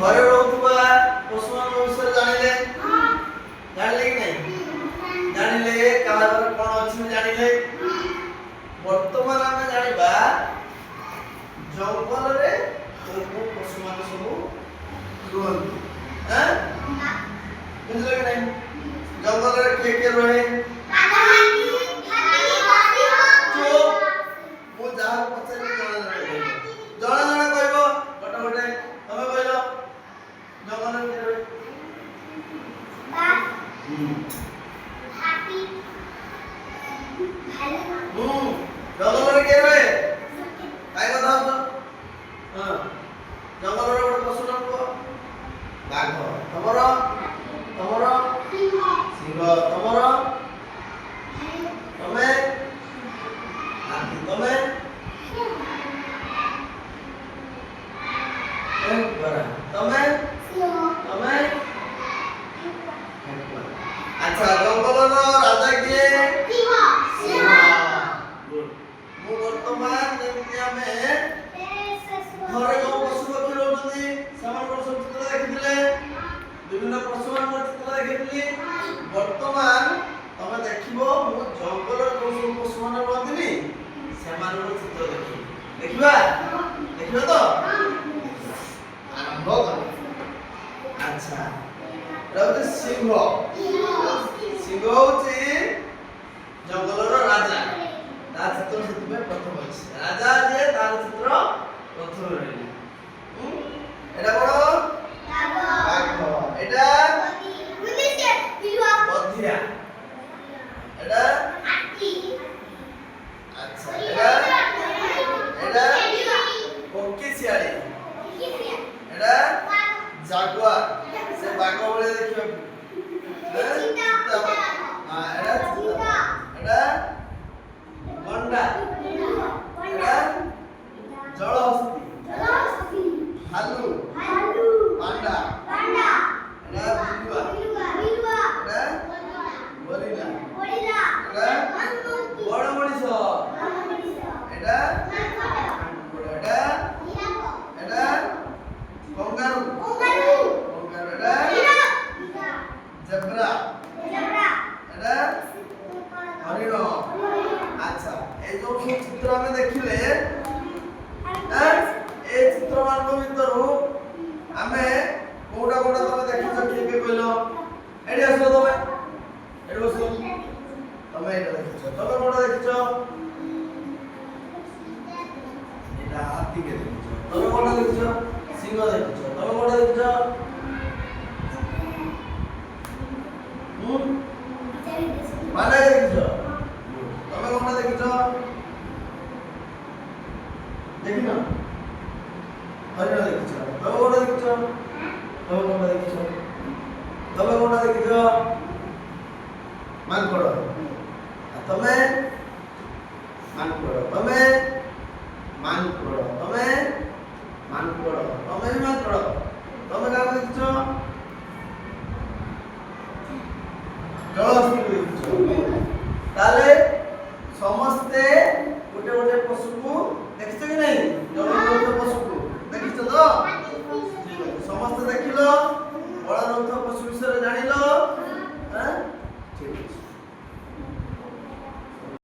ଘରେ ରହୁଥିବା ପଶୁମାନଙ୍କ ବିଷୟରେ ଜାଣିଲେ ଜାଣିଲେ କି ନାହିଁ ଜାଣିଲେ କାହାର କ'ଣ ଅଛି ଜାଣିଲେ ବର୍ତ୍ତମାନ ଆମେ ଜାଣିବା ଜଙ୍ଗଲରେ କୋଉ ପଶୁମାନେ ସବୁ ରୁହନ୍ତି ବୁଝିଲେ କି ନାହିଁ ଜଙ୍ଗଲରେ କିଏ କିଏ ରହେ ମୁଁ ଯାହା ପଚାରିବି ଜଣେ ଜଣେ କହିବ ଗୋଟେ ଗୋଟେ ତମେ କହିଲ ଜଙ୍ଗଲରେ କିଏ ରହେ ଜଙ୍ଗଲରେ କିଏ ରହେ କାଇଁ କଥା ହଉଛ ଜଙ୍ଗଲରେ ଗୋଟେ ପଶୁ ନାମ କୁହ ବାଘ ତମର ତମର ସିଂହ ତମର ତମେ ହାତୀ ତମେ ତମେ ତମେ ଆଚ୍ଛା ଜଙ୍ଗଲର ରାଜା କିଏ ମୁଁ ବର୍ତ୍ତମାନ ଯେମିତି ଆମେ ଘରେ ଯୋଉ ପଶୁ ପକ୍ଷୀ ରହୁଛନ୍ତି ସେମାନଙ୍କର ସବୁ ଚିତ୍ର ଦେଖିଥିଲେ ବିଭିନ୍ନ ପଶୁମାନଙ୍କର ଚିତ୍ର ଦେଖିଥିଲି ବର୍ତ୍ତମାନ ତମେ ଦେଖିବ ମୁଁ ଜଙ୍ଗଲରେ ଯୋଉ ସବୁ ପଶୁମାନେ ରହନ୍ତିନି ସେମାନଙ୍କର ଚିତ୍ର ଦେଖିବି ଦେଖିବା ଦେଖିବା ତ ଆରମ୍ଭ କରିବା ଆଚ୍ଛା ଏଟା ସିଂହ ସିଂହ ହଉଛି ଜଙ୍ଗଲର ରାଜା ତା ଚିତ୍ର ସେଥିପାଇଁ ପ୍ରଥମ ଅଛି ରାଜା ଯିଏ ତାର ଚିତ୍ର ପ୍ରଥମେ ରହିଲା ଏଟା କଣ ବାଘ ଏଟା ବଧିଆ ଏଟା ଆଚ୍ଛା ଏଟା କୋକିଶିଆଳି ଏଟା ଜାଗୁଆର ସେ ବାଘ ଭଳିଆ ଦେଖିବାକୁ ଏଟା ଗଣ୍ଡା ଏଟା ଜଳହସ୍ତୀ ଭାଲୁ ପାଣ୍ଡା ଏଟା ବିଲୁଆ ଏଟା ଗରିଲା ଏଟା ବଡ଼ ମଣିଷ ଏଟା ଏଟା ଏଟା କଙ୍ଗାରୁ ଏଟା ଜେବ୍ରା ଏଟା ହରିଣ ଆଚ୍ଛା এই ଯୋଉ ଚିତ୍ର ଆମେ ଦେଖିଲେ এই ଚିତ୍ରମାନଙ୍କ ଭିତରୁ ଆମେ କୋଉଟା କୋଉଟା ତମେ ଦେଖିଛ କିଏ କିଏ କହିଲ ଏଠି ଆସିବ ତମେ ଏଠି ବସିବ ତମେ ଏଇଟା ଦେଖିଛ ତମେ କୋଉଟା ଦେଖିଛ ଏଇଟା ହାତୀକେ ଦେଖିଛ ତମେ କୋଉଟା ଦେଖିଛ ସିଂହ ଦେଖିଛ ତମେ କୋଉଟା ଦେଖିଛ ବାନା ଦେଖିଛ ତମେ କୋଉଟା ଦେଖିଛ ଦେଖିନ ହରିଣ ଦେଖିଛ ତମେ କୋଉଟା ଦେଖିଛ ତମେ କୋଉଟା ଦେଖିଛ ତମେ କୋଉଟା ଦେଖିଛ ମାଙ୍କଡ଼ ତମେ ମାଙ୍କଡ଼ ତମେ